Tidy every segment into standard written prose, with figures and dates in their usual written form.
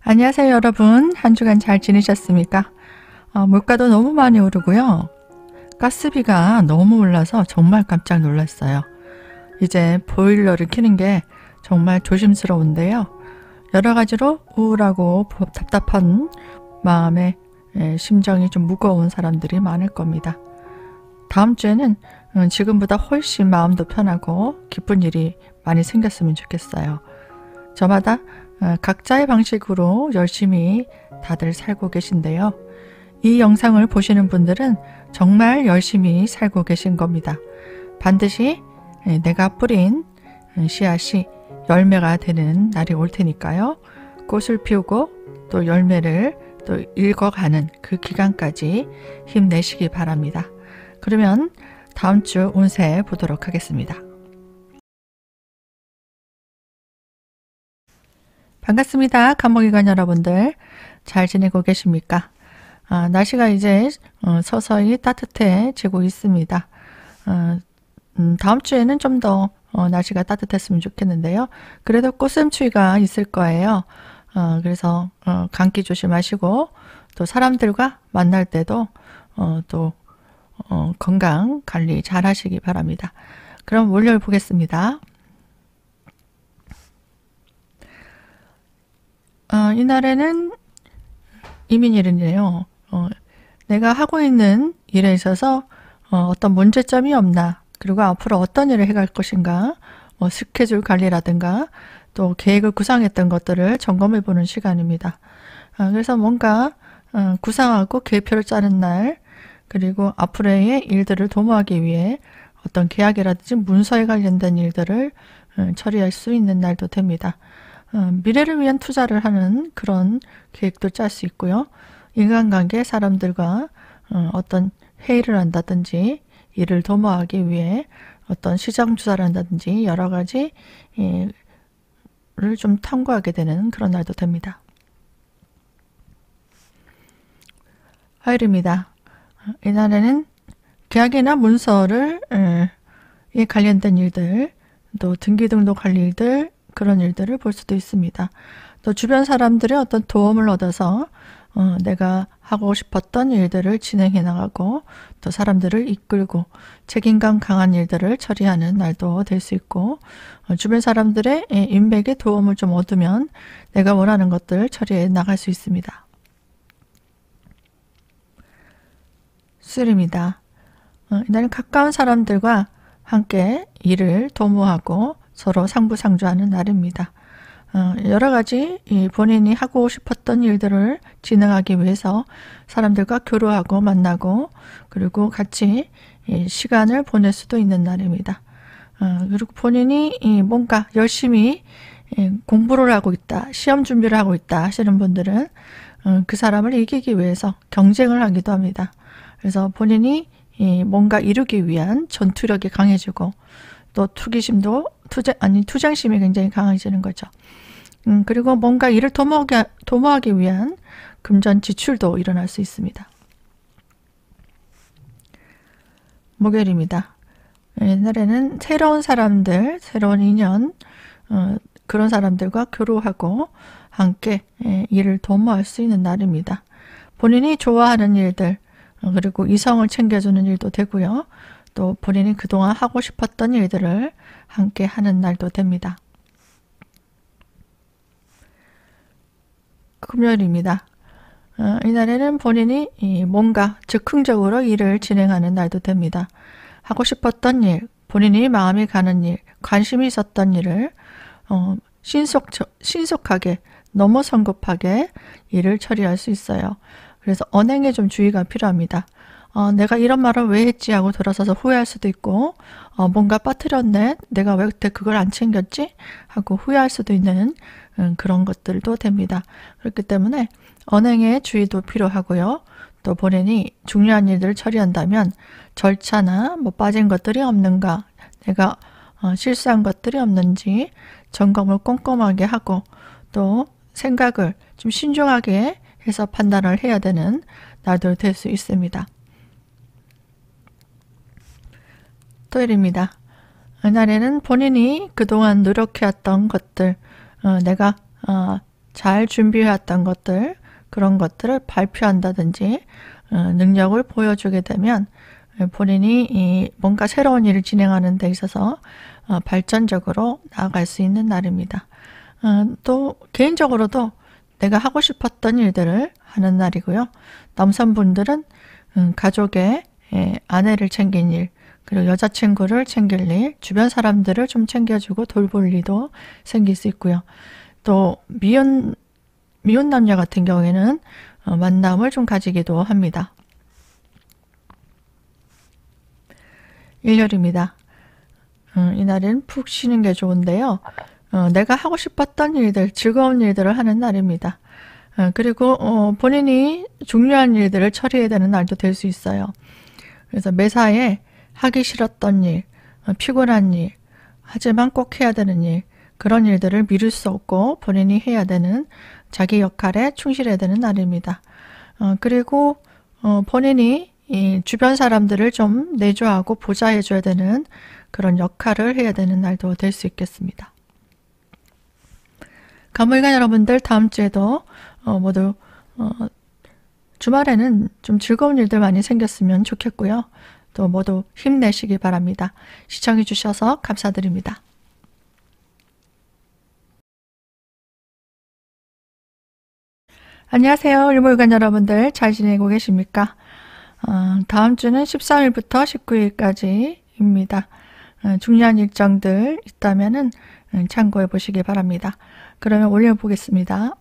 안녕하세요, 여러분. 한 주간 잘 지내셨습니까? 물가도 너무 많이 오르고요. 가스비가 너무 올라서 정말 깜짝 놀랐어요. 이제 보일러를 켜는 게 정말 조심스러운데요. 여러 가지로 우울하고 답답한 마음에 심정이 좀 무거운 사람들이 많을 겁니다. 다음 주에는 지금보다 훨씬 마음도 편하고 기쁜 일이 많이 생겼으면 좋겠어요. 저마다 각자의 방식으로 열심히 다들 살고 계신데요. 이 영상을 보시는 분들은 정말 열심히 살고 계신 겁니다. 반드시 내가 뿌린 씨앗이 열매가 되는 날이 올 테니까요. 꽃을 피우고 또 열매를 또 읽어가는 그 기간까지 힘내시기 바랍니다. 그러면 다음 주 운세 보도록 하겠습니다. 반갑습니다. 간목이관 여러분들 잘 지내고 계십니까? 날씨가 이제 서서히 따뜻해지고 있습니다. 다음 주에는 좀 더 날씨가 따뜻했으면 좋겠는데요. 그래도 꽃샘추위가 있을 거예요. 그래서 감기 조심하시고 또 사람들과 만날 때도 또 건강 관리 잘 하시기 바랍니다. 그럼 월요일 보겠습니다. 이날에는 이민일이네요. 내가 하고 있는 일에 있어서 어떤 문제점이 없나, 그리고 앞으로 어떤 일을 해갈 것인가, 스케줄 관리라든가 또 계획을 구상했던 것들을 점검해 보는 시간입니다. 그래서 뭔가 구상하고 계획표를 짜는 날, 그리고 앞으로의 일들을 도모하기 위해 어떤 계약이라든지 문서에 관련된 일들을 처리할 수 있는 날도 됩니다. 미래를 위한 투자를 하는 그런 계획도 짤 수 있고요. 인간관계 사람들과 어떤 회의를 한다든지 일을 도모하기 위해 어떤 시장 조사를 한다든지 여러 가지 를 좀 탐구하게 되는 그런 날도 됩니다. 화요일입니다. 이날에는 계약이나 문서를 에 관련된 일들, 또 등기 등록 할 일들, 그런 일들을 볼 수도 있습니다. 또 주변 사람들의 어떤 도움을 얻어서 내가 하고 싶었던 일들을 진행해 나가고 또 사람들을 이끌고 책임감 강한 일들을 처리하는 날도 될 수 있고, 주변 사람들의 인맥의 도움을 좀 얻으면 내가 원하는 것들 처리해 나갈 수 있습니다. 수요일입니다. 이날은 가까운 사람들과 함께 일을 도모하고 서로 상부상조하는 날입니다. 여러 가지 본인이 하고 싶었던 일들을 진행하기 위해서 사람들과 교류하고 만나고 그리고 같이 시간을 보낼 수도 있는 날입니다. 그리고 본인이 뭔가 열심히 공부를 하고 있다, 시험 준비를 하고 있다 하시는 분들은 그 사람을 이기기 위해서 경쟁을 하기도 합니다. 그래서 본인이 뭔가 이루기 위한 전투력이 강해지고 또 투쟁심이 굉장히 강해지는 거죠. 그리고 뭔가 일을 도모하기 위한 금전 지출도 일어날 수 있습니다. 목요일입니다. 옛날에는 새로운 사람들, 새로운 인연, 그런 사람들과 교류하고 함께 일을 도모할 수 있는 날입니다. 본인이 좋아하는 일들, 그리고 이성을 챙겨주는 일도 되고요. 또 본인이 그동안 하고 싶었던 일들을 함께 하는 날도 됩니다. 금요일입니다. 이날에는 본인이 뭔가 즉흥적으로 일을 진행하는 날도 됩니다. 하고 싶었던 일, 본인이 마음이 가는 일, 관심이 있었던 일을 신속하게, 너무 성급하게 일을 처리할 수 있어요. 그래서 언행에 좀 주의가 필요합니다. 내가 이런 말을 왜 했지 하고 돌아서서 후회할 수도 있고, 뭔가 빠뜨렸네, 내가 왜 그때 그걸 안 챙겼지 하고 후회할 수도 있는 그런 것들도 됩니다. 그렇기 때문에 언행에 주의도 필요하고요. 또 본인이 중요한 일들을 처리한다면 절차나 뭐 빠진 것들이 없는가, 내가 실수한 것들이 없는지 점검을 꼼꼼하게 하고 또 생각을 좀 신중하게 해서 판단을 해야 되는 날도 될 수 있습니다. 토요일입니다. 이날에는 본인이 그동안 노력해왔던 것들, 내가 잘 준비해왔던 것들, 그런 것들을 발표한다든지 능력을 보여주게 되면 본인이 뭔가 새로운 일을 진행하는 데 있어서 발전적으로 나아갈 수 있는 날입니다. 또 개인적으로도 내가 하고 싶었던 일들을 하는 날이고요. 남성분들은 가족의 아내를 챙긴 일, 그리고 여자친구를 챙길 일, 주변 사람들을 좀 챙겨주고 돌볼 일도 생길 수 있고요. 또 미혼 남녀 같은 경우에는 만남을 좀 가지기도 합니다. 일요일입니다. 이날은 푹 쉬는 게 좋은데요. 내가 하고 싶었던 일들, 즐거운 일들을 하는 날입니다. 그리고 본인이 중요한 일들을 처리해야 되는 날도 될 수 있어요. 그래서 매사에 하기 싫었던 일, 피곤한 일, 하지만 꼭 해야 되는 일, 그런 일들을 미룰 수 없고 본인이 해야 되는 자기 역할에 충실해야 되는 날입니다. 그리고 본인이 이 주변 사람들을 좀 내조하고 보좌해줘야 되는 그런 역할을 해야 되는 날도 될 수 있겠습니다. 가물간 여러분들 다음 주에도 모두 주말에는 좀 즐거운 일들 많이 생겼으면 좋겠고요. 또 모두 힘내시기 바랍니다. 시청해 주셔서 감사드립니다. 안녕하세요. 일몰간 여러분들 잘 지내고 계십니까? 다음 주는 13일부터 19일까지입니다. 중요한 일정들 있다면은 참고해 보시기 바랍니다. 그러면 올려보겠습니다.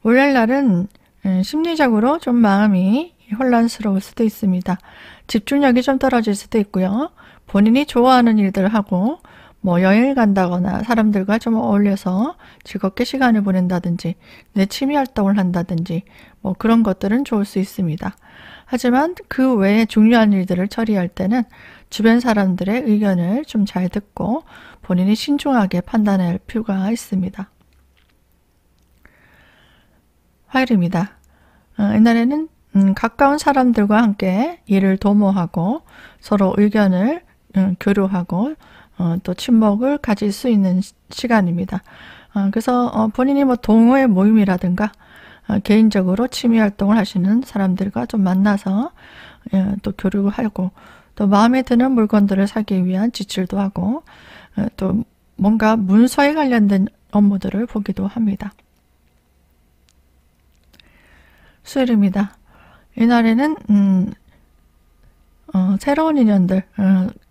월요일 날은 심리적으로 좀 마음이 혼란스러울 수도 있습니다. 집중력이 좀 떨어질 수도 있고요. 본인이 좋아하는 일들을 하고 뭐 여행을 간다거나 사람들과 좀 어울려서 즐겁게 시간을 보낸다든지 내 취미 활동을 한다든지 뭐 그런 것들은 좋을 수 있습니다. 하지만 그 외에 중요한 일들을 처리할 때는 주변 사람들의 의견을 좀 잘 듣고 본인이 신중하게 판단할 필요가 있습니다. 화요일입니다. 이날에는 가까운 사람들과 함께 일을 도모하고 서로 의견을 교류하고 또 친목을 가질 수 있는 시간입니다. 그래서 본인이 뭐 동호회 모임이라든가 개인적으로 취미 활동을 하시는 사람들과 좀 만나서 또 교류하고 또 마음에 드는 물건들을 사기 위한 지출도 하고 또 뭔가 문서에 관련된 업무들을 보기도 합니다. 수요일입니다. 이날에는 새로운 인연들,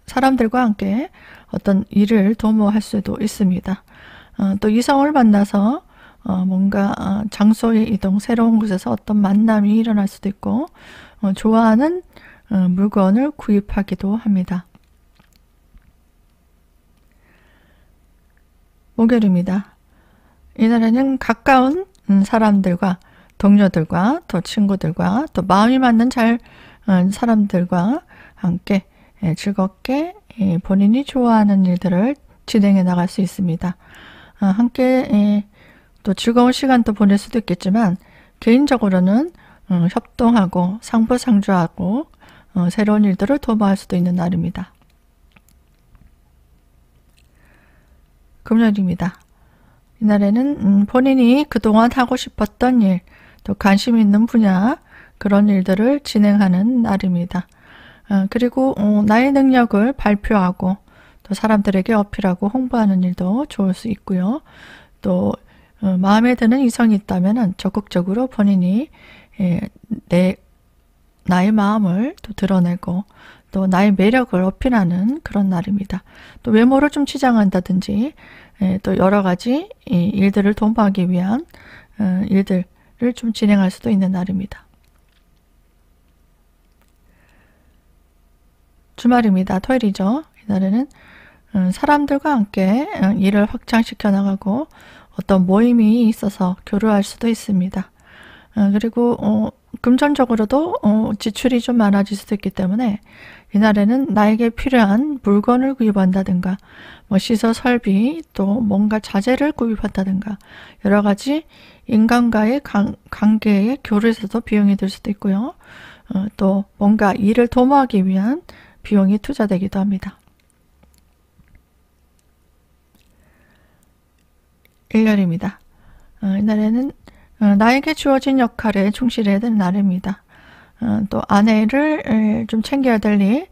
사람들과 함께 어떤 일을 도모할 수도 있습니다. 또 이성을 만나서 뭔가 장소의 이동, 새로운 곳에서 어떤 만남이 일어날 수도 있고 좋아하는 물건을 구입하기도 합니다. 목요일입니다. 이날에는 가까운 사람들과 동료들과 또 친구들과 또 마음이 맞는 사람들과 함께 즐겁게 본인이 좋아하는 일들을 진행해 나갈 수 있습니다. 함께 또 즐거운 시간도 보낼 수도 있겠지만 개인적으로는 협동하고 상부상조하고 새로운 일들을 도모할 수도 있는 날입니다. 금요일입니다. 이날에는 본인이 그동안 하고 싶었던 일, 또 관심 있는 분야 그런 일들을 진행하는 날입니다. 그리고 나의 능력을 발표하고 또 사람들에게 어필하고 홍보하는 일도 좋을 수 있고요. 또 마음에 드는 이성이 있다면 적극적으로 본인이 나의 마음을 또 드러내고 또 나의 매력을 어필하는 그런 날입니다. 또 외모를 좀 치장한다든지 또 여러 가지 일들을 도모하기 위한 일들을 좀 진행할 수도 있는 날입니다. 주말입니다. 토요일이죠. 이날에는 사람들과 함께 일을 확장시켜 나가고 어떤 모임이 있어서 교류할 수도 있습니다. 그리고 금전적으로도 지출이 좀 많아질 수도 있기 때문에 이날에는 나에게 필요한 물건을 구입한다든가 뭐 시설 설비 또 뭔가 자재를 구입한다든가 여러 가지 인간과의 관계의 교류에서도 비용이 들 수도 있고요. 또 뭔가 일을 도모하기 위한 비용이 투자되기도 합니다. 일렬입니다. 이날에는 나에게 주어진 역할에 충실해야 되는 날입니다. 또 아내를 좀 챙겨야 될 일,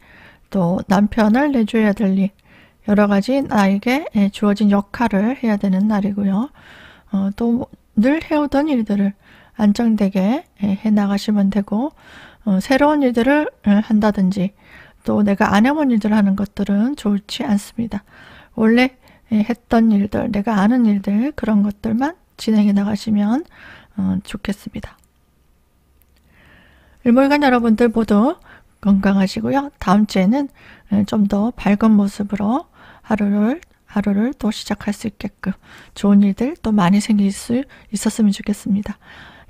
또 남편을 내줘야 될 일, 여러 가지 나에게 주어진 역할을 해야 되는 날이고요. 또 늘 해오던 일들을 안정되게 해나가시면 되고, 새로운 일들을 한다든지, 또 내가 안 해본 일들을 하는 것들은 좋지 않습니다. 원래 했던 일들, 내가 아는 일들, 그런 것들만 진행해 나가시면 좋겠습니다. 일몰간 여러분들 모두 건강하시고요. 다음 주에는 좀 더 밝은 모습으로 하루를 또 시작할 수 있게끔 좋은 일들 또 많이 생길 수 있었으면 좋겠습니다.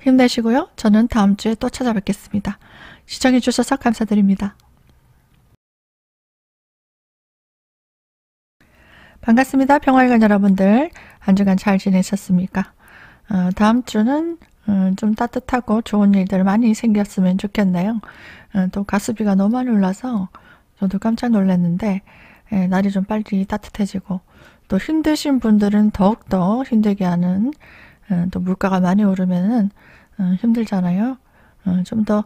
힘내시고요. 저는 다음 주에 또 찾아뵙겠습니다. 시청해 주셔서 감사드립니다. 반갑습니다. 평화일간 여러분들, 한 주간 잘 지내셨습니까? 다음 주는 좀 따뜻하고 좋은 일들 많이 생겼으면 좋겠네요. 또 가스비가 너무 많이 올라서 저도 깜짝 놀랐는데, 날이 좀 빨리 따뜻해지고, 또 힘드신 분들은 더욱더 힘들게 하는, 또 물가가 많이 오르면은 힘들잖아요. 좀 더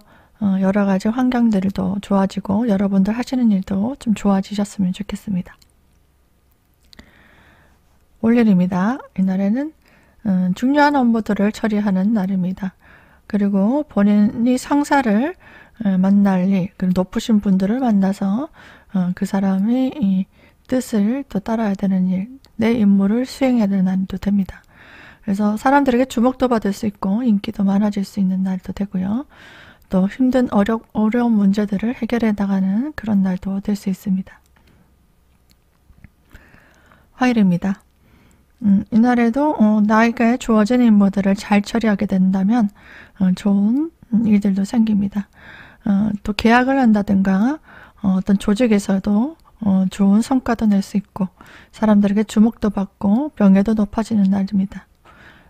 여러 가지 환경들도 좋아지고 여러분들 하시는 일도 좀 좋아지셨으면 좋겠습니다. 월요일입니다. 이날에는 중요한 업무들을 처리하는 날입니다. 그리고 본인이 상사를 만날 일, 그리고 높으신 분들을 만나서 그 사람의 이 뜻을 또 따라야 되는 일, 내 임무를 수행해야 되는 날도 됩니다. 그래서 사람들에게 주목도 받을 수 있고 인기도 많아질 수 있는 날도 되고요. 또 힘든 어려운 문제들을 해결해 나가는 그런 날도 될 수 있습니다. 화요일입니다. 이날에도 나에게 주어진 임무들을 잘 처리하게 된다면 좋은 일들도 생깁니다. 또 계약을 한다든가 어떤 조직에서도 좋은 성과도 낼 수 있고 사람들에게 주목도 받고 명예도 높아지는 날입니다.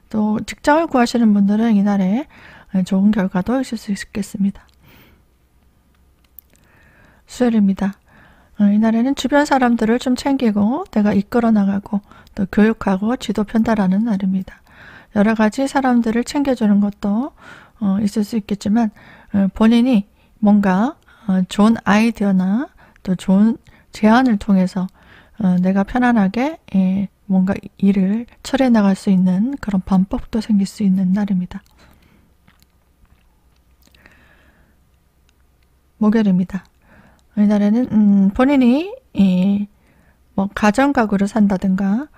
또 직장을 구하시는 분들은 이날에 좋은 결과도 있을 수 있겠습니다. 수요일입니다. 이날에는 주변 사람들을 좀 챙기고 내가 이끌어 나가고 또 교육하고 지도 편달하는 날입니다. 여러 가지 사람들을 챙겨주는 것도 있을 수 있겠지만 본인이 뭔가 좋은 아이디어나 또 좋은 제안을 통해서 내가 편안하게 뭔가 일을 처리해 나갈 수 있는 그런 방법도 생길 수 있는 날입니다. 목요일입니다. 이날에는 본인이 뭐 가정 가구를 산다든가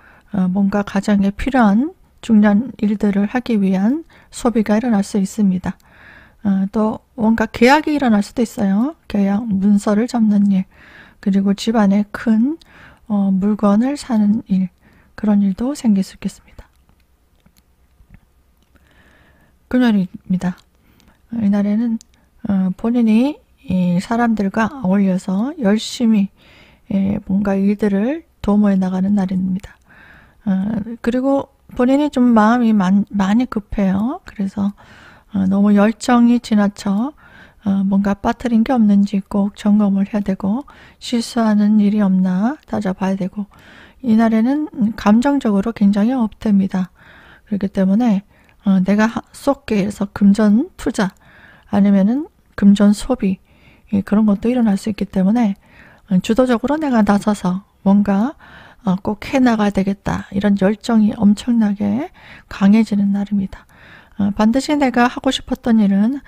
뭔가 가정에 필요한 중요한 일들을 하기 위한 소비가 일어날 수 있습니다. 또 뭔가 계약이 일어날 수도 있어요. 계약 문서를 접는 일, 그리고 집안에 큰 물건을 사는 일, 그런 일도 생길 수 있겠습니다. 금요일입니다. 이날에는 본인이 이 사람들과 어울려서 열심히 뭔가 일들을 도모해 나가는 날입니다. 그리고 본인이 좀 마음이 많이 급해요. 그래서 너무 열정이 지나쳐 뭔가 빠뜨린 게 없는지 꼭 점검을 해야 되고 실수하는 일이 없나 따져봐야 되고 이날에는 감정적으로 굉장히 업됩니다. 그렇기 때문에 내가 쏟게 해서 금전 투자 아니면은 금전 소비 그런 것도 일어날 수 있기 때문에 주도적으로 내가 나서서 뭔가 꼭 해나가야 되겠다 이런 열정이 엄청나게 강해지는 날입니다. 반드시 내가 하고 싶었던 일은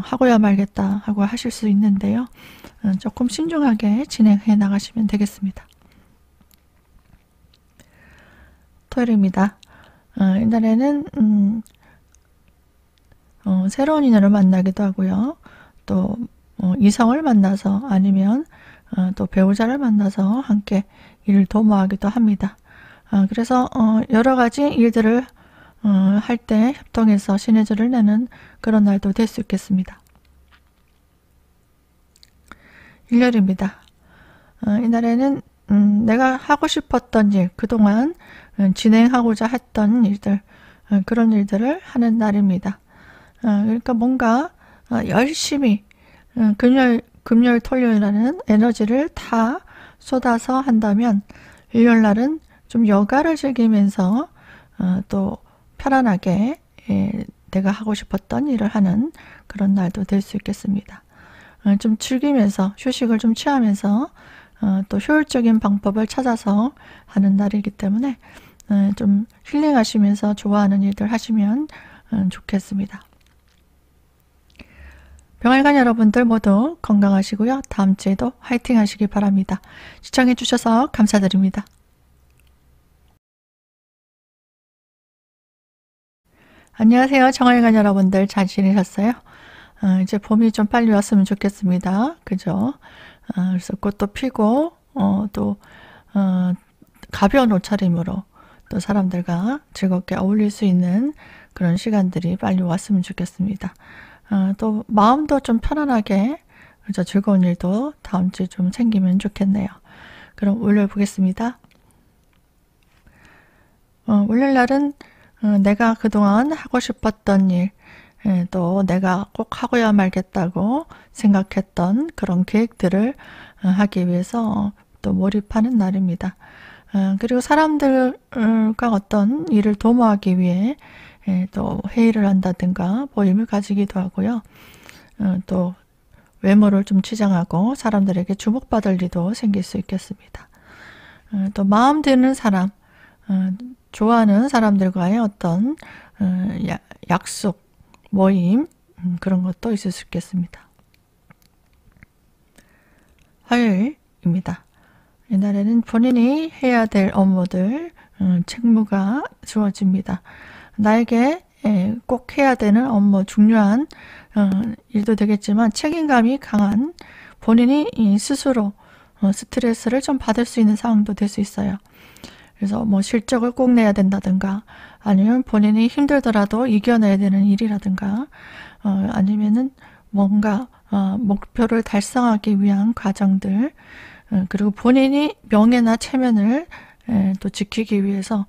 하고야 말겠다 하고 하실 수 있는데요. 조금 신중하게 진행해 나가시면 되겠습니다. 토요일입니다. 이날에는 새로운 인연을 만나기도 하고요. 또 이성을 만나서 아니면 또 배우자를 만나서 함께 일을 도모하기도 합니다. 그래서 여러 가지 일들을 할 때 협동해서 시너지를 내는 그런 날도 될 수 있겠습니다. 일요일입니다. 이날에는 내가 하고 싶었던 일, 그동안 진행하고자 했던 일들, 그런 일들을 하는 날입니다. 그러니까 뭔가 열심히 금요일, 토요일에는 에너지를 다 쏟아서 한다면 일요일날은 좀 여가를 즐기면서 또 편안하게 내가 하고 싶었던 일을 하는 그런 날도 될 수 있겠습니다. 좀 즐기면서 휴식을 좀 취하면서 또 효율적인 방법을 찾아서 하는 날이기 때문에 좀 힐링하시면서 좋아하는 일들 하시면 좋겠습니다. 병활관 여러분들 모두 건강하시고요. 다음 주에도 화이팅 하시기 바랍니다. 시청해 주셔서 감사드립니다. 안녕하세요. 정활관 여러분들 잘 지내셨어요? 이제 봄이 좀 빨리 왔으면 좋겠습니다. 그죠? 그래서 꽃도 피고 또 가벼운 옷차림으로 또 사람들과 즐겁게 어울릴 수 있는 그런 시간들이 빨리 왔으면 좋겠습니다. 또 마음도 좀 편안하게 그죠? 즐거운 일도 다음 주에 좀 생기면 좋겠네요. 그럼 월요일 보겠습니다. 월요일 날은 내가 그동안 하고 싶었던 일, 또 내가 꼭 하고야 말겠다고 생각했던 그런 계획들을 하기 위해서 또 몰입하는 날입니다. 그리고 사람들과 어떤 일을 도모하기 위해 또 회의를 한다든가 모임을 가지기도 하고요. 또 외모를 좀 치장하고 사람들에게 주목받을 일도 생길 수 있겠습니다. 또 마음 드는 사람, 좋아하는 사람들과의 어떤 약속, 모임 그런 것도 있을 수 있겠습니다. 화요일입니다. 이날에는 본인이 해야 될 업무들, 책무가 주어집니다. 나에게 꼭 해야 되는 업무, 중요한 일도 되겠지만 책임감이 강한 본인이 스스로 스트레스를 좀 받을 수 있는 상황도 될 수 있어요. 그래서 뭐 실적을 꼭 내야 된다든가 아니면 본인이 힘들더라도 이겨내야 되는 일이라든가 아니면은 뭔가 목표를 달성하기 위한 과정들 그리고 본인이 명예나 체면을 또 지키기 위해서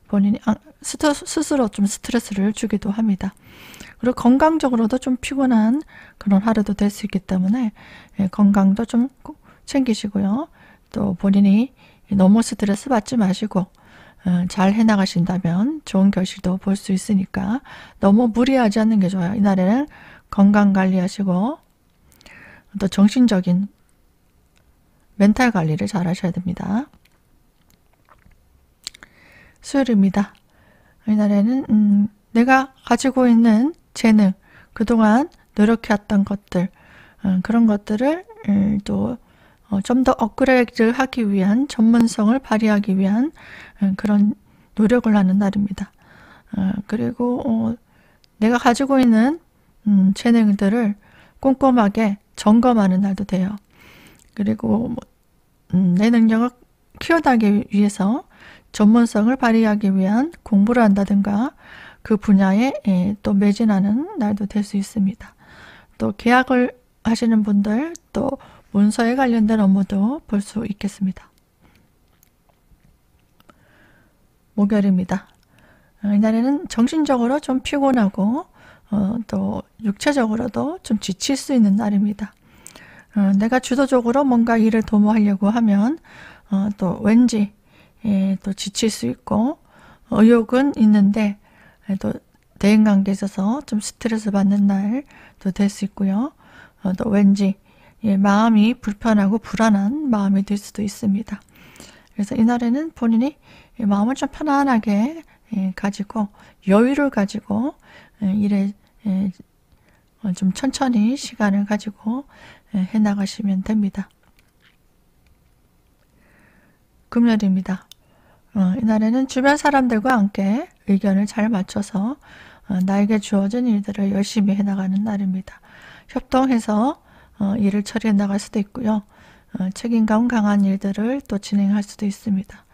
본인이 스스로 좀 스트레스를 주기도 합니다. 그리고 건강적으로도 좀 피곤한 그런 하루도 될 수 있기 때문에 건강도 좀 챙기시고요. 또 본인이 너무 스트레스 받지 마시고 잘 해나가신다면 좋은 결실도 볼 수 있으니까 너무 무리하지 않는 게 좋아요. 이날에는 건강 관리하시고 또 정신적인 멘탈 관리를 잘 하셔야 됩니다. 수요일입니다. 이날에는 내가 가지고 있는 재능, 그동안 노력해왔던 것들 그런 것들을 또 좀 더 업그레이드 하기 위한 전문성을 발휘하기 위한 그런 노력을 하는 날입니다. 그리고 내가 가지고 있는 재능들을 꼼꼼하게 점검하는 날도 돼요. 그리고 내 능력을 키워나가기 위해서 전문성을 발휘하기 위한 공부를 한다든가 그 분야에 또 매진하는 날도 될 수 있습니다. 또 계약을 하시는 분들 또 문서에 관련된 업무도 볼 수 있겠습니다. 목요일입니다. 이날에는 정신적으로 좀 피곤하고 또 육체적으로도 좀 지칠 수 있는 날입니다. 내가 주도적으로 뭔가 일을 도모하려고 하면 또 왠지 또 지칠 수 있고 의욕은 있는데 또 대인관계에 있어서 좀 스트레스 받는 날도 될 수 있고요. 또 왠지 마음이 불편하고 불안한 마음이 들 수도 있습니다. 그래서 이날에는 본인이 마음을 좀 편안하게 가지고 여유를 가지고 일에 좀 천천히 시간을 가지고 해나가시면 됩니다. 금요일입니다. 이날에는 주변 사람들과 함께 의견을 잘 맞춰서 나에게 주어진 일들을 열심히 해나가는 날입니다. 협동해서 일을 처리해 나갈 수도 있고요. 책임감 강한 일들을 또 진행할 수도 있습니다.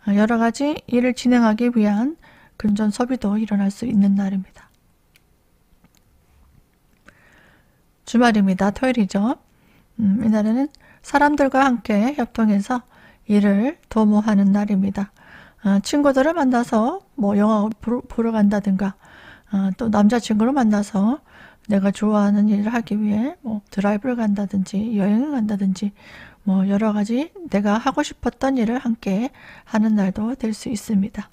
여러 가지 일을 진행하기 위한 금전 소비도 일어날 수 있는 날입니다. 주말입니다. 토요일이죠. 이날에는 사람들과 함께 협동해서 일을 도모하는 날입니다. 친구들을 만나서 뭐 영화 보러 간다든가 또 남자친구를 만나서 내가 좋아하는 일을 하기 위해 뭐 드라이브를 간다든지 여행을 간다든지 뭐 여러 가지 내가 하고 싶었던 일을 함께 하는 날도 될 수 있습니다.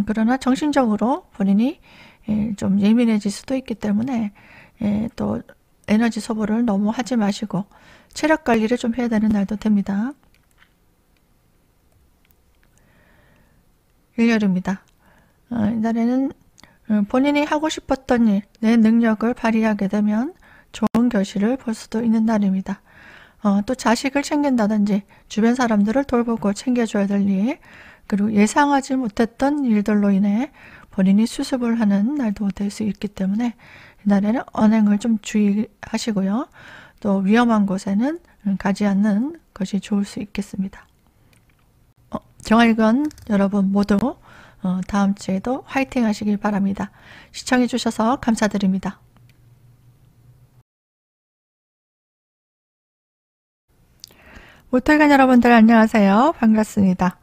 그러나 정신적으로 본인이 좀 예민해질 수도 있기 때문에 또 에너지 소모를 너무 하지 마시고 체력 관리를 좀 해야 되는 날도 됩니다. 일요일입니다. 이날에는 본인이 하고 싶었던 일, 내 능력을 발휘하게 되면 좋은 결실을 볼 수도 있는 날입니다. 또 자식을 챙긴다든지 주변 사람들을 돌보고 챙겨줘야 될 일, 그리고 예상하지 못했던 일들로 인해 본인이 수습을 하는 날도 될 수 있기 때문에 이날에는 언행을 좀 주의하시고요. 또 위험한 곳에는 가지 않는 것이 좋을 수 있겠습니다. 정활관 여러분 모두 다음 주에도 화이팅 하시길 바랍니다. 시청해 주셔서 감사드립니다. 모탈관 여러분들 안녕하세요. 반갑습니다.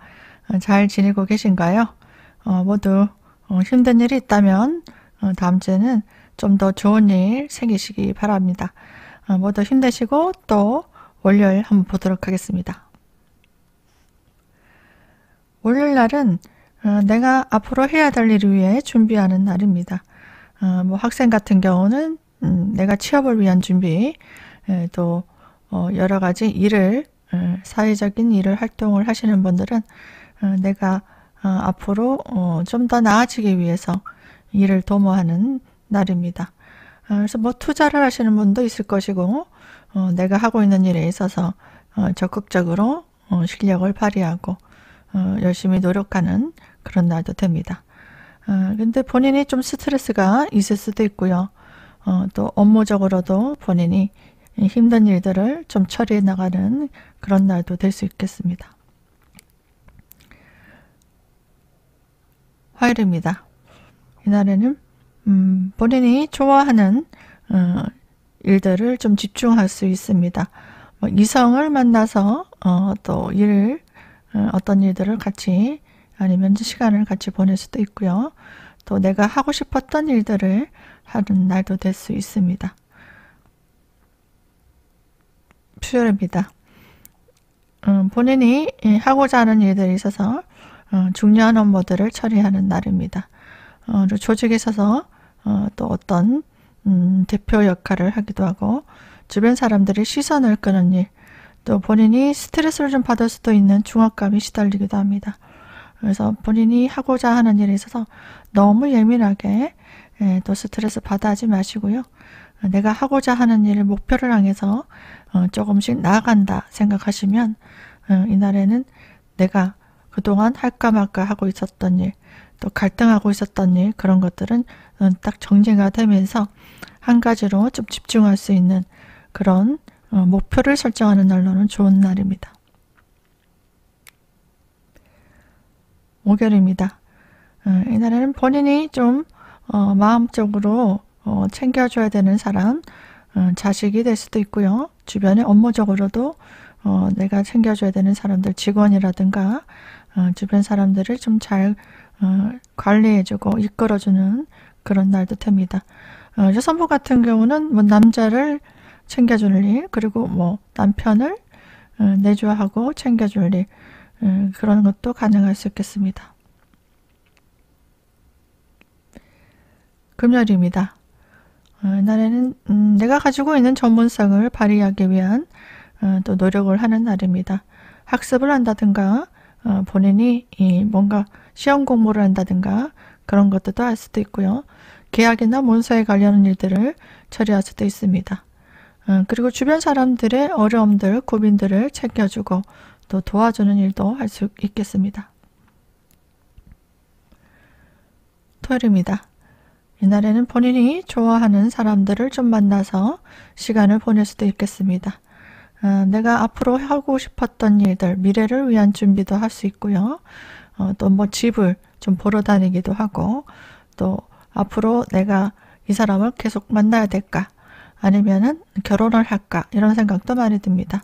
잘 지내고 계신가요? 모두 힘든 일이 있다면 다음 주에는 좀 더 좋은 일 생기시기 바랍니다. 모두 힘내시고 또 월요일 한번 보도록 하겠습니다. 월요일 날은 내가 앞으로 해야 될 일을 위해 준비하는 날입니다. 뭐 학생 같은 경우는 내가 취업을 위한 준비, 또 여러 가지 일을 사회적인 일을 활동을 하시는 분들은 내가 앞으로 좀 더 나아지기 위해서 일을 도모하는 날입니다. 그래서 뭐 투자를 하시는 분도 있을 것이고 내가 하고 있는 일에 있어서 적극적으로 실력을 발휘하고 열심히 노력하는 그런 날도 됩니다. 근데 본인이 좀 스트레스가 있을 수도 있고요. 또 업무적으로도 본인이 힘든 일들을 좀 처리해 나가는 그런 날도 될 수 있겠습니다. 화요일입니다. 이날에는 본인이 좋아하는 일들을 좀 집중할 수 있습니다. 뭐 이성을 만나서 또 어떤 일들을 같이 아니면 시간을 같이 보낼 수도 있고요. 또 내가 하고 싶었던 일들을 하는 날도 될 수 있습니다. 수요일입니다. 본인이 하고자 하는 일들에 있어서 중요한 업무들을 처리하는 날입니다. 조직에 있어서 또 어떤 대표 역할을 하기도 하고 주변 사람들의 시선을 끄는 일, 또 본인이 스트레스를 좀 받을 수도 있는 중압감이 시달리기도 합니다. 그래서 본인이 하고자 하는 일에 있어서 너무 예민하게 또 스트레스 받아 하지 마시고요. 내가 하고자 하는 일을 목표를 향해서 조금씩 나아간다 생각하시면 이날에는 내가 그동안 할까 말까 하고 있었던 일, 또 갈등하고 있었던 일, 그런 것들은 딱 정리가 되면서 한 가지로 좀 집중할 수 있는 그런 목표를 설정하는 날로는 좋은 날입니다. 목요일입니다. 이날에는 본인이 좀 마음적으로 챙겨줘야 되는 사람, 자식이 될 수도 있고요. 주변에 업무적으로도 내가 챙겨줘야 되는 사람들, 직원이라든가 주변 사람들을 좀 잘 관리해주고 이끌어주는 그런 날도 됩니다. 여성분 같은 경우는 뭐 남자를 챙겨주는 일, 그리고 뭐 남편을 내조하고 챙겨줄 일, 그런 것도 가능할 수 있겠습니다. 금요일입니다. 이날에는 내가 가지고 있는 전문성을 발휘하기 위한 또 노력을 하는 날입니다. 학습을 한다든가 본인이 뭔가 시험 공부를 한다든가 그런 것들도 할 수도 있고요. 계약이나 문서에 관련한 일들을 처리할 수도 있습니다. 그리고 주변 사람들의 어려움들, 고민들을 챙겨주고 또 도와주는 일도 할 수 있겠습니다. 토요일입니다. 이날에는 본인이 좋아하는 사람들을 좀 만나서 시간을 보낼 수도 있겠습니다. 내가 앞으로 하고 싶었던 일들, 미래를 위한 준비도 할 수 있고요. 또 뭐 집을 좀 보러 다니기도 하고, 또 앞으로 내가 이 사람을 계속 만나야 될까? 아니면은 결혼을 할까? 이런 생각도 많이 듭니다.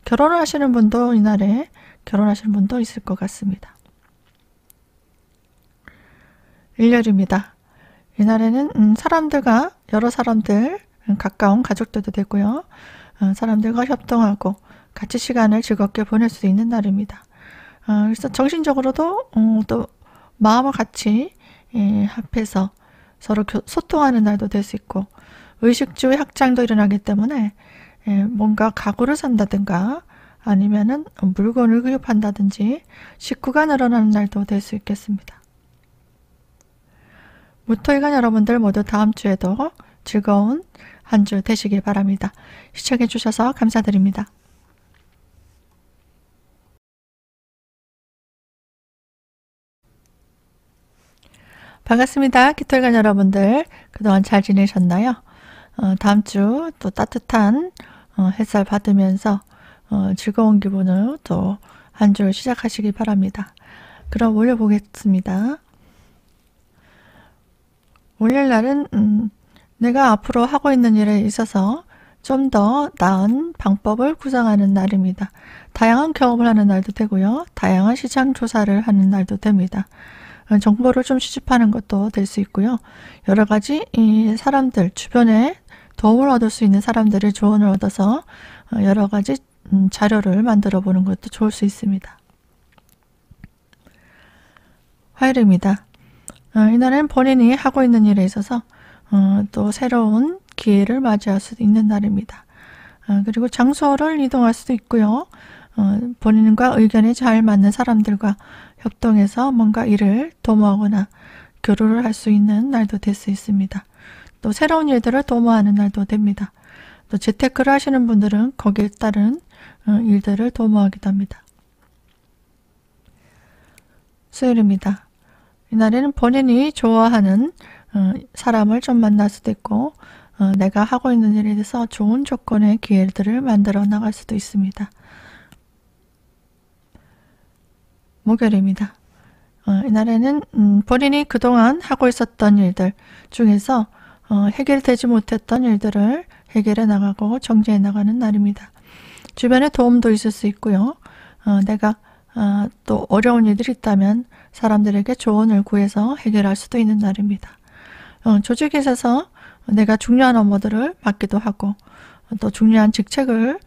결혼을 하시는 분도 이날에 결혼하시는 분도 있을 것 같습니다. 일요일입니다. 이날에는 사람들과 여러 사람들, 가까운 가족들도 되고요. 사람들과 협동하고 같이 시간을 즐겁게 보낼 수 있는 날입니다. 그래서 정신적으로도 또 마음을 같이 합해서 서로 소통하는 날도 될 수 있고, 의식주 확장도 일어나기 때문에 뭔가 가구를 산다든가 아니면은 물건을 구입한다든지 식구가 늘어나는 날도 될 수 있겠습니다. 무토일간 여러분들 모두 다음 주에도 즐거운 한 주 되시길 바랍니다. 시청해 주셔서 감사드립니다. 반갑습니다. 기토일간 여러분들 그동안 잘 지내셨나요? 다음 주 또 따뜻한 햇살 받으면서 즐거운 기분으로 또 한 주 시작하시길 바랍니다. 그럼 월요 보겠습니다. 월요일 날은 내가 앞으로 하고 있는 일에 있어서 좀 더 나은 방법을 구상하는 날입니다. 다양한 경험을 하는 날도 되고요. 다양한 시장 조사를 하는 날도 됩니다. 정보를 좀 수집하는 것도 될 수 있고요. 여러 가지 이 사람들 주변에 도움을 얻을 수 있는 사람들의 조언을 얻어서 여러 가지 자료를 만들어 보는 것도 좋을 수 있습니다. 화요일입니다. 이날은 본인이 하고 있는 일에 있어서 또 새로운 기회를 맞이할 수 있는 날입니다. 그리고 장소를 이동할 수도 있고요. 본인과 의견이 잘 맞는 사람들과 협동해서 뭔가 일을 도모하거나 교류를 할 수 있는 날도 될 수 있습니다. 또 새로운 일들을 도모하는 날도 됩니다. 또 재테크를 하시는 분들은 거기에 따른 일들을 도모하기도 합니다. 수요일입니다. 이날에는 본인이 좋아하는 사람을 좀 만날 수도 있고 내가 하고 있는 일에 대해서 좋은 조건의 기회들을 만들어 나갈 수도 있습니다. 목요일입니다. 이날에는 본인이 그동안 하고 있었던 일들 중에서 해결되지 못했던 일들을 해결해 나가고 정리해 나가는 날입니다. 주변에 도움도 있을 수 있고요. 내가 또 어려운 일들이 있다면 사람들에게 조언을 구해서 해결할 수도 있는 날입니다. 조직에 있어서 내가 중요한 업무들을 맡기도 하고 또 중요한 직책을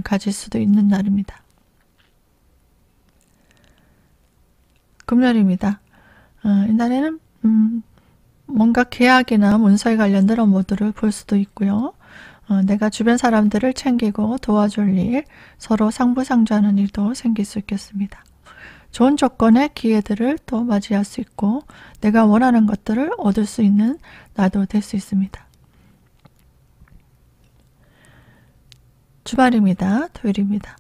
가질 수도 있는 날입니다. 금요일입니다. 이날에는 뭔가 계약이나 문서에 관련된 업무들을 볼 수도 있고요. 내가 주변 사람들을 챙기고 도와줄 일, 서로 상부상조하는 일도 생길 수 있겠습니다. 좋은 조건의 기회들을 또 맞이할 수 있고 내가 원하는 것들을 얻을 수 있는 날도 될 수 있습니다. 주말입니다. 토요일입니다.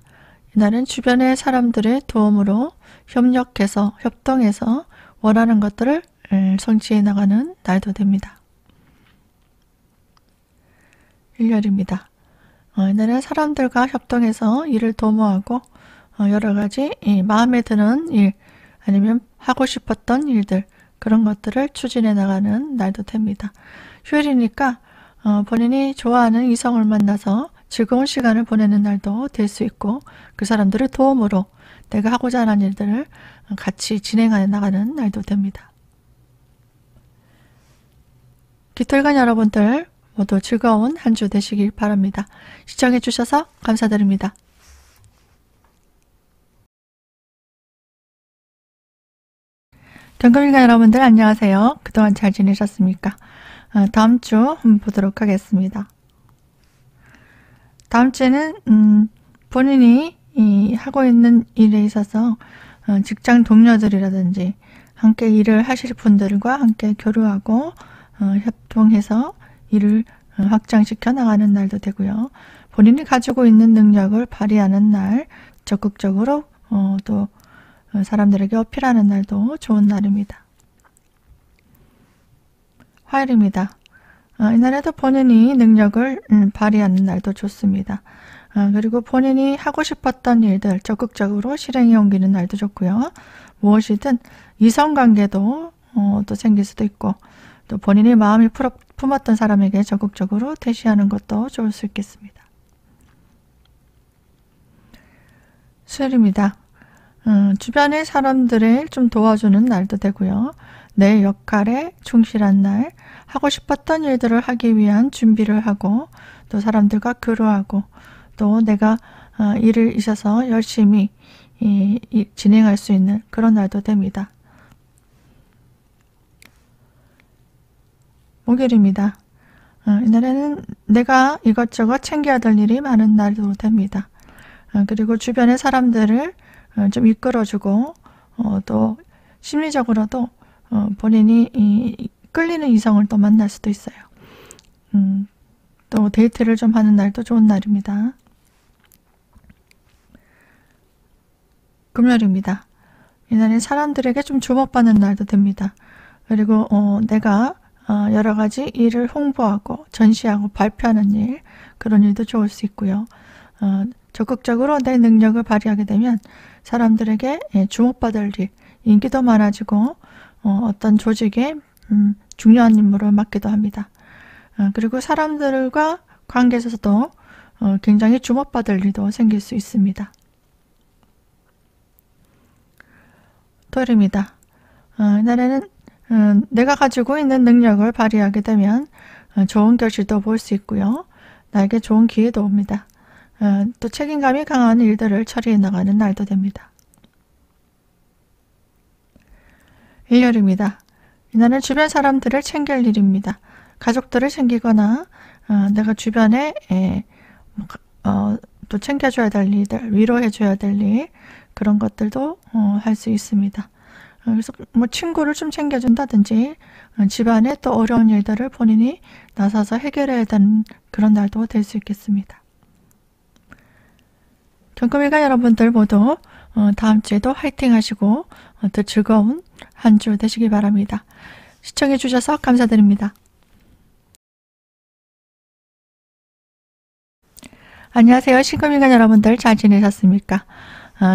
이날은 주변의 사람들의 도움으로 협력해서 협동해서 원하는 것들을 성취해 나가는 날도 됩니다. 일요일입니다. 이날은 사람들과 협동해서 일을 도모하고 여러 가지 마음에 드는 일 아니면 하고 싶었던 일들 그런 것들을 추진해 나가는 날도 됩니다. 휴일이니까 본인이 좋아하는 이성을 만나서 즐거운 시간을 보내는 날도 될 수 있고 그 사람들의 도움으로 내가 하고자 하는 일들을 같이 진행해 나가는 날도 됩니다. 기토일간 여러분들 모두 즐거운 한 주 되시길 바랍니다. 시청해 주셔서 감사드립니다. 경금일간 여러분들 안녕하세요. 그동안 잘 지내셨습니까? 다음 주 보도록 하겠습니다. 다음 주에는 본인이 하고 있는 일에 있어서 직장 동료들이라든지 함께 일을 하실 분들과 함께 교류하고 협동해서 일을 확장시켜 나가는 날도 되고요. 본인이 가지고 있는 능력을 발휘하는 날, 적극적으로 또 사람들에게 어필하는 날도 좋은 날입니다. 화요일입니다. 이날에도 본인이 능력을 발휘하는 날도 좋습니다. 그리고 본인이 하고 싶었던 일들 적극적으로 실행에 옮기는 날도 좋고요. 무엇이든 이성관계도 또 생길 수도 있고 또 본인이 마음이 품었던 사람에게 적극적으로 대시하는 것도 좋을 수 있겠습니다. 수요일입니다. 주변의 사람들을 좀 도와주는 날도 되고요. 내 역할에 충실한 날, 하고 싶었던 일들을 하기 위한 준비를 하고 또 사람들과 교류하고 또 내가 일을 있어서 열심히 진행할 수 있는 그런 날도 됩니다. 목요일입니다. 이날에는 내가 이것저것 챙겨야 될 일이 많은 날도 됩니다. 그리고 주변의 사람들을 좀 이끌어주고 또 심리적으로도 본인이 끌리는 이성을 또 만날 수도 있어요. 또 데이트를 좀 하는 날도 좋은 날입니다. 금요일입니다. 이날은 사람들에게 좀 주목받는 날도 됩니다. 그리고 내가 여러 가지 일을 홍보하고 전시하고 발표하는 일, 그런 일도 좋을 수 있고요. 적극적으로 내 능력을 발휘하게 되면 사람들에게 주목받을 일, 인기도 많아지고 어떤 조직에 중요한 임무를 맡기도 합니다. 그리고 사람들과 관계에서도 굉장히 주목받을 일도 생길 수 있습니다. 토요일입니다. 이날에는 내가 가지고 있는 능력을 발휘하게 되면 좋은 결실도 볼 수 있고요. 나에게 좋은 기회도 옵니다. 또 책임감이 강한 일들을 처리해 나가는 날도 됩니다. 일요일입니다. 이날은 주변 사람들을 챙길 일입니다. 가족들을 챙기거나 내가 주변에 또 챙겨줘야 될 일들, 위로해줘야 될 일, 그런 것들도 할 수 있습니다. 그래서 뭐 친구를 좀 챙겨준다든지 집안에 또 어려운 일들을 본인이 나서서 해결해야 되는 그런 날도 될 수 있겠습니다. 경금일간 여러분들 모두 다음 주에도 화이팅 하시고 더 즐거운 한 주 되시기 바랍니다. 시청해 주셔서 감사드립니다. 안녕하세요. 신금일간 여러분들 잘 지내셨습니까?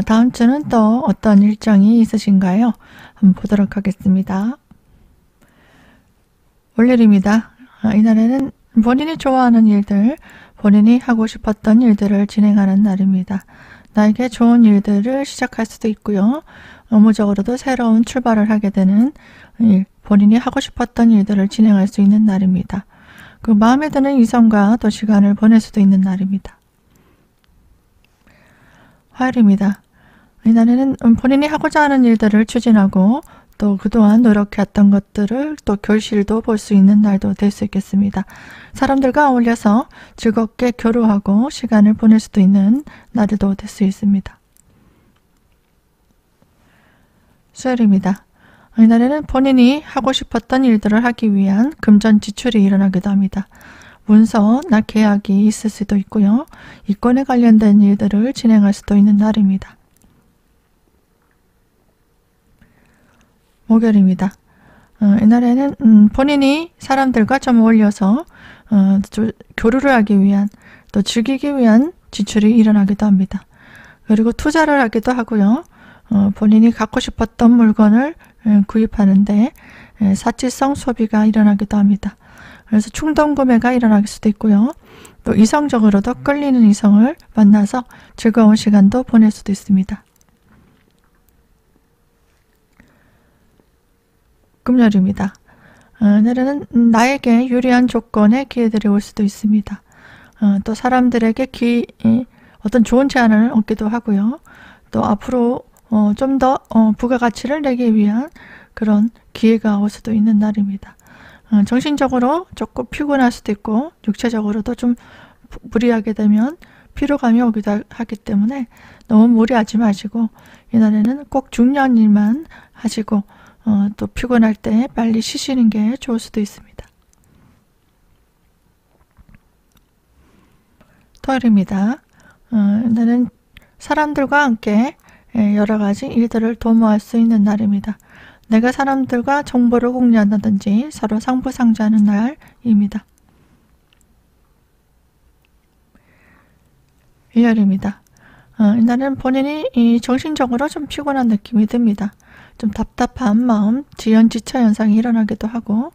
다음 주는 또 어떤 일정이 있으신가요? 한번 보도록 하겠습니다. 월요일입니다. 이날에는 본인이 좋아하는 일들, 본인이 하고 싶었던 일들을 진행하는 날입니다. 나에게 좋은 일들을 시작할 수도 있고요. 업무적으로도 새로운 출발을 하게 되는 일, 본인이 하고 싶었던 일들을 진행할 수 있는 날입니다. 그 마음에 드는 이성과 또 시간을 보낼 수도 있는 날입니다. 화요일입니다. 이날에는 본인이 하고자 하는 일들을 추진하고 또 그동안 노력해왔던 것들을 또 결실도 볼 수 있는 날도 될 수 있겠습니다. 사람들과 어울려서 즐겁게 교류하고 시간을 보낼 수도 있는 날도 될 수 있습니다. 수요일입니다. 이날에는 본인이 하고 싶었던 일들을 하기 위한 금전 지출이 일어나기도 합니다. 문서나 계약이 있을 수도 있고요. 이권에 관련된 일들을 진행할 수도 있는 날입니다. 목요일입니다. 이날에는 본인이 사람들과 좀 어울려서 교류를 하기 위한 또 즐기기 위한 지출이 일어나기도 합니다. 그리고 투자를 하기도 하고요. 본인이 갖고 싶었던 물건을 구입하는데 사치성 소비가 일어나기도 합니다. 그래서 충동 구매가 일어날 수도 있고요. 또 이성적으로도 끌리는 이성을 만나서 즐거운 시간도 보낼 수도 있습니다. 금요일입니다. 오늘은 나에게 유리한 조건의 기회들이 올 수도 있습니다. 또 사람들에게 어떤 좋은 제안을 얻기도 하고요. 또 앞으로 좀 더 부가가치를 내기 위한 그런 기회가 올 수도 있는 날입니다. 정신적으로 조금 피곤할 수도 있고 육체적으로도 좀 무리하게 되면 피로감이 오기도 하기 때문에 너무 무리하지 마시고 이날에는 꼭 중요한 일만 하시고 또 피곤할 때 빨리 쉬시는 게 좋을 수도 있습니다. 토요일입니다. 이날은 사람들과 함께 여러 가지 일들을 도모할 수 있는 날입니다. 내가 사람들과 정보를 공유한다든지 서로 상부상조하는 날입니다. 일요일입니다. 이날은 본인이 정신적으로 좀 피곤한 느낌이 듭니다. 좀 답답한 마음, 지연지처 현상이 일어나기도 하고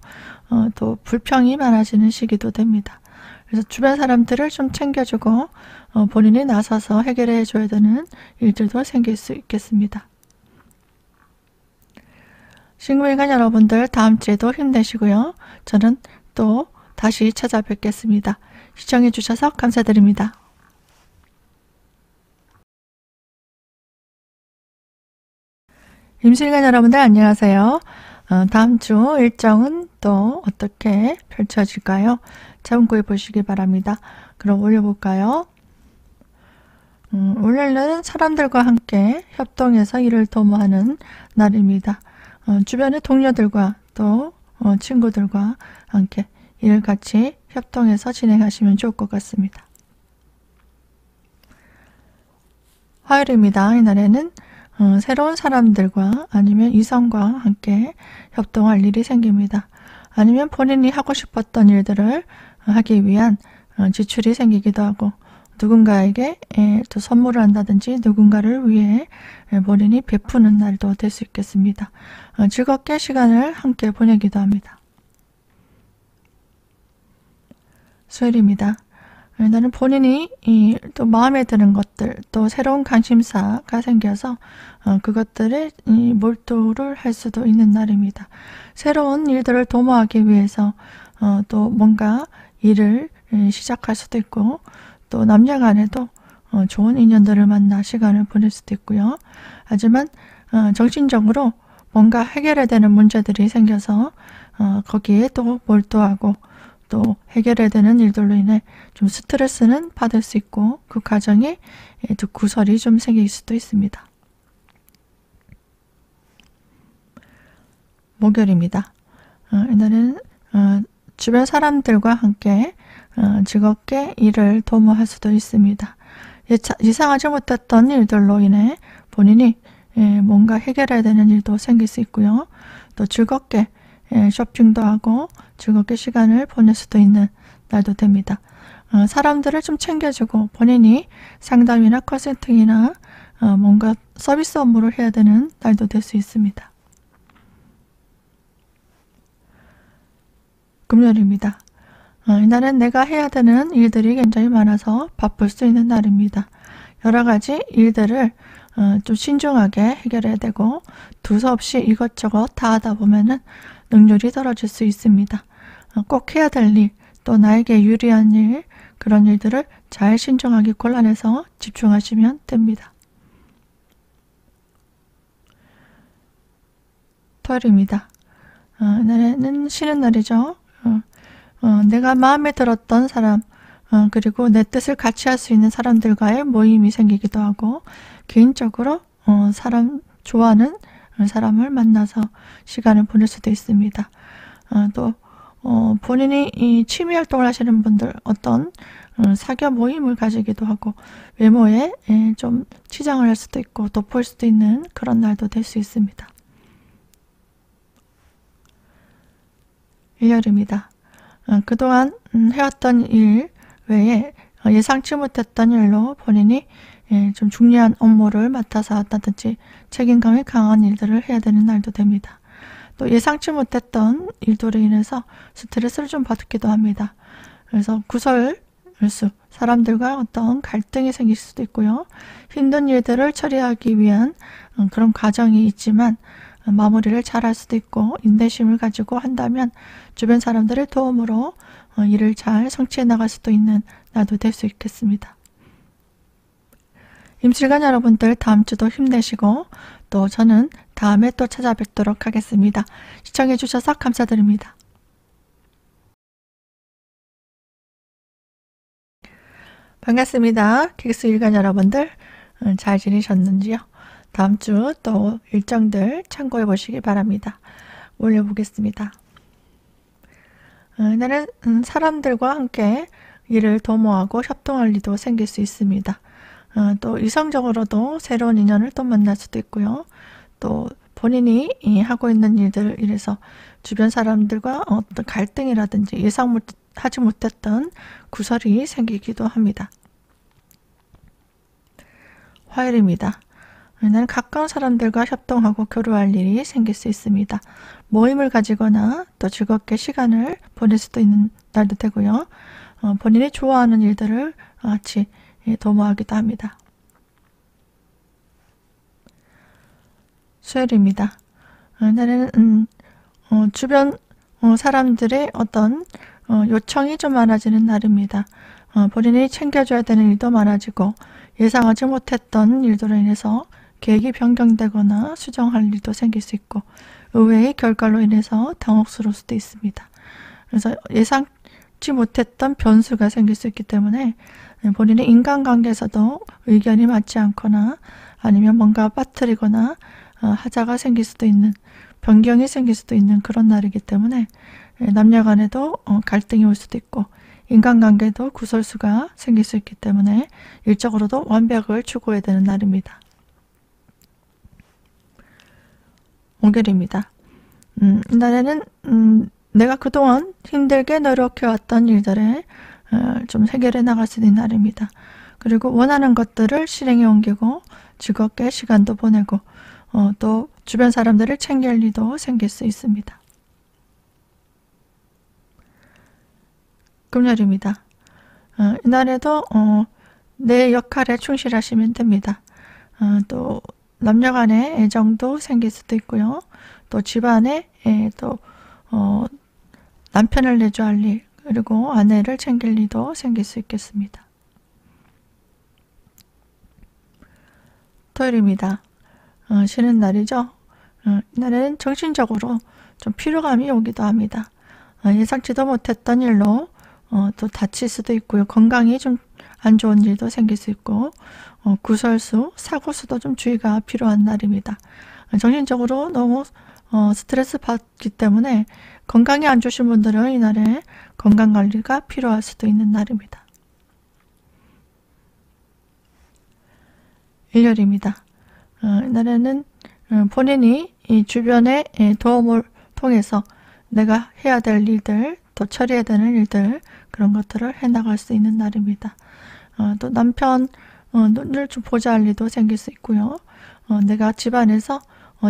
또 불평이 많아지는 시기도 됩니다. 그래서 주변 사람들을 좀 챙겨주고 본인이 나서서 해결해 줘야 되는 일들도 생길 수 있겠습니다. 신금일간 여러분들 다음 주에도 힘내시고요. 저는 또 다시 찾아뵙겠습니다. 시청해 주셔서 감사드립니다. 임실간 여러분들 안녕하세요. 다음 주 일정은 또 어떻게 펼쳐질까요? 참고해 보시기 바랍니다. 그럼 올려볼까요? 오늘은 사람들과 함께 협동해서 일을 도모하는 날입니다. 주변의 동료들과 또 친구들과 함께 일을 같이 협동해서 진행하시면 좋을 것 같습니다. 화요일입니다. 이날에는 새로운 사람들과 아니면 이성과 함께 협동할 일이 생깁니다. 아니면 본인이 하고 싶었던 일들을 하기 위한 지출이 생기기도 하고 누군가에게 또 선물을 한다든지 누군가를 위해 본인이 베푸는 날도 될 수 있겠습니다. 즐겁게 시간을 함께 보내기도 합니다. 수요일입니다. 나는 본인이 또 마음에 드는 것들, 또 새로운 관심사가 생겨서 그것들에 몰두를 할 수도 있는 날입니다. 새로운 일들을 도모하기 위해서 또 뭔가 일을 시작할 수도 있고 또 남녀 간에도 좋은 인연들을 만나 시간을 보낼 수도 있고요. 하지만 정신적으로 뭔가 해결해야 되는 문제들이 생겨서 거기에 또 몰두하고 또 해결해야 되는 일들로 인해 좀 스트레스는 받을 수 있고 그 과정에 또 구설이 좀 생길 수도 있습니다. 목요일입니다. 이날은 주변 사람들과 함께 즐겁게 일을 도모할 수도 있습니다. 예상하지 못했던 일들로 인해 본인이 뭔가 해결해야 되는 일도 생길 수 있고요. 또 즐겁게 쇼핑도 하고 즐겁게 시간을 보낼 수도 있는 날도 됩니다. 사람들을 좀 챙겨주고 본인이 상담이나 컨설팅이나 뭔가 서비스 업무를 해야 되는 날도 될 수 있습니다. 금요일입니다. 이날은 내가 해야 되는 일들이 굉장히 많아서 바쁠 수 있는 날입니다. 여러 가지 일들을 좀 신중하게 해결해야 되고 두서없이 이것저것 다 하다 보면은 능률이 떨어질 수 있습니다. 꼭 해야 될 일, 또 나에게 유리한 일, 그런 일들을 잘 신중하게 골라내서 집중하시면 됩니다. 토요일입니다. 이날에는 쉬는 날이죠. 내가 마음에 들었던 사람, 그리고 내 뜻을 같이 할 수 있는 사람들과의 모임이 생기기도 하고 개인적으로 좋아하는 사람을 만나서 시간을 보낼 수도 있습니다. 또 본인이 이 취미 활동을 하시는 분들 어떤 사교 모임을 가지기도 하고 외모에 좀 치장을 할 수도 있고 돋보일 수도 있는 그런 날도 될 수 있습니다. 일요일입니다. 그동안 해왔던 일 외에 예상치 못했던 일로 본인이 좀 중요한 업무를 맡아서 한다든지 책임감이 강한 일들을 해야 되는 날도 됩니다. 또 예상치 못했던 일들로 인해서 스트레스를 좀 받기도 합니다. 그래서 구설수, 사람들과 어떤 갈등이 생길 수도 있고요. 힘든 일들을 처리하기 위한 그런 과정이 있지만 마무리를 잘할 수도 있고 인내심을 가지고 한다면 주변 사람들의 도움으로 일을 잘 성취해 나갈 수도 있는 날도 될 수 있겠습니다. 임실관 여러분들 다음 주도 힘내시고 또 저는 다음에 또 찾아뵙도록 하겠습니다. 시청해 주셔서 감사드립니다. 반갑습니다. 킥스일관 여러분들 잘 지내셨는지요? 다음 주 또 일정들 참고해 보시기 바랍니다. 올려보겠습니다. 나는 사람들과 함께 일을 도모하고 협동할 일도 생길 수 있습니다. 또 이성적으로도 새로운 인연을 또 만날 수도 있고요. 또 본인이 하고 있는 일들을 인해서 주변 사람들과 어떤 갈등이라든지 예상하지 못했던 구설이 생기기도 합니다. 화요일입니다. 나는 가까운 사람들과 협동하고 교류할 일이 생길 수 있습니다. 모임을 가지거나 또 즐겁게 시간을 보낼 수도 있는 날도 되고요. 본인이 좋아하는 일들을 같이 도모하기도 합니다. 수요일입니다. 나는 주변 사람들의 어떤 요청이 좀 많아지는 날입니다. 본인이 챙겨줘야 되는 일도 많아지고 예상하지 못했던 일들로 인해서 계획이 변경되거나 수정할 일도 생길 수 있고 의외의 결과로 인해서 당혹스러울 수도 있습니다. 그래서 예상치 못했던 변수가 생길 수 있기 때문에 본인의 인간관계에서도 의견이 맞지 않거나 아니면 뭔가 빠뜨리거나 하자가 생길 수도 있는, 변경이 생길 수도 있는 그런 날이기 때문에 남녀 간에도 갈등이 올 수도 있고 인간관계도 구설수가 생길 수 있기 때문에 일적으로도 완벽을 추구해야 되는 날입니다. 목요일입니다. 이날에는 내가 그동안 힘들게 노력해왔던 일들에 좀 해결해 나갈 수 있는 날입니다. 그리고 원하는 것들을 실행에 옮기고 즐겁게 시간도 보내고 또 주변 사람들을 챙길 일도 생길 수 있습니다. 금요일입니다. 이날에도 내 역할에 충실하시면 됩니다. 또 남녀 간의 애정도 생길 수도 있고요. 또 집안에 또 남편을 내조할 일, 그리고 아내를 챙길 일도 생길 수 있겠습니다. 토요일입니다. 쉬는 날이죠. 이날에는 정신적으로 좀 피로감이 오기도 합니다. 예상치도 못했던 일로 또 다칠 수도 있고요. 건강이 좀 안 좋은 일도 생길 수 있고 구설수, 사고수도 좀 주의가 필요한 날입니다. 정신적으로 너무 스트레스 받기 때문에 건강이 안 좋으신 분들은 이날에 건강관리가 필요할 수도 있는 날입니다. 일요일입니다. 이날에는 본인이 이 주변의 도움을 통해서 내가 해야 될 일들, 또 처리해야 되는 일들, 그런 것들을 해나갈 수 있는 날입니다. 또 남편 눈을 좀 보자 할 일도 생길 수 있고요. 내가 집안에서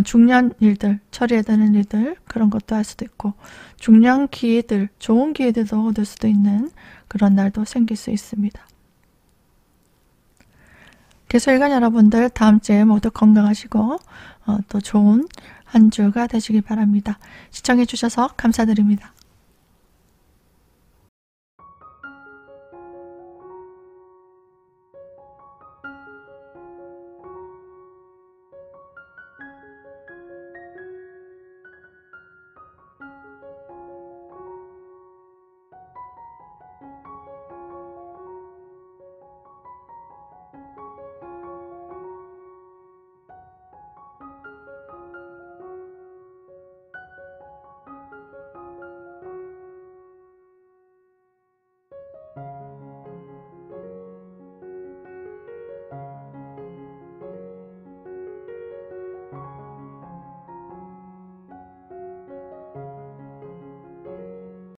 중요한 일들, 처리해야 되는 일들, 그런 것도 할 수도 있고 중요한 기회들, 좋은 기회들도 얻을 수도 있는 그런 날도 생길 수 있습니다. 개수일간 여러분들 다음 주에 모두 건강하시고 또 좋은 한 주가 되시기 바랍니다. 시청해 주셔서 감사드립니다.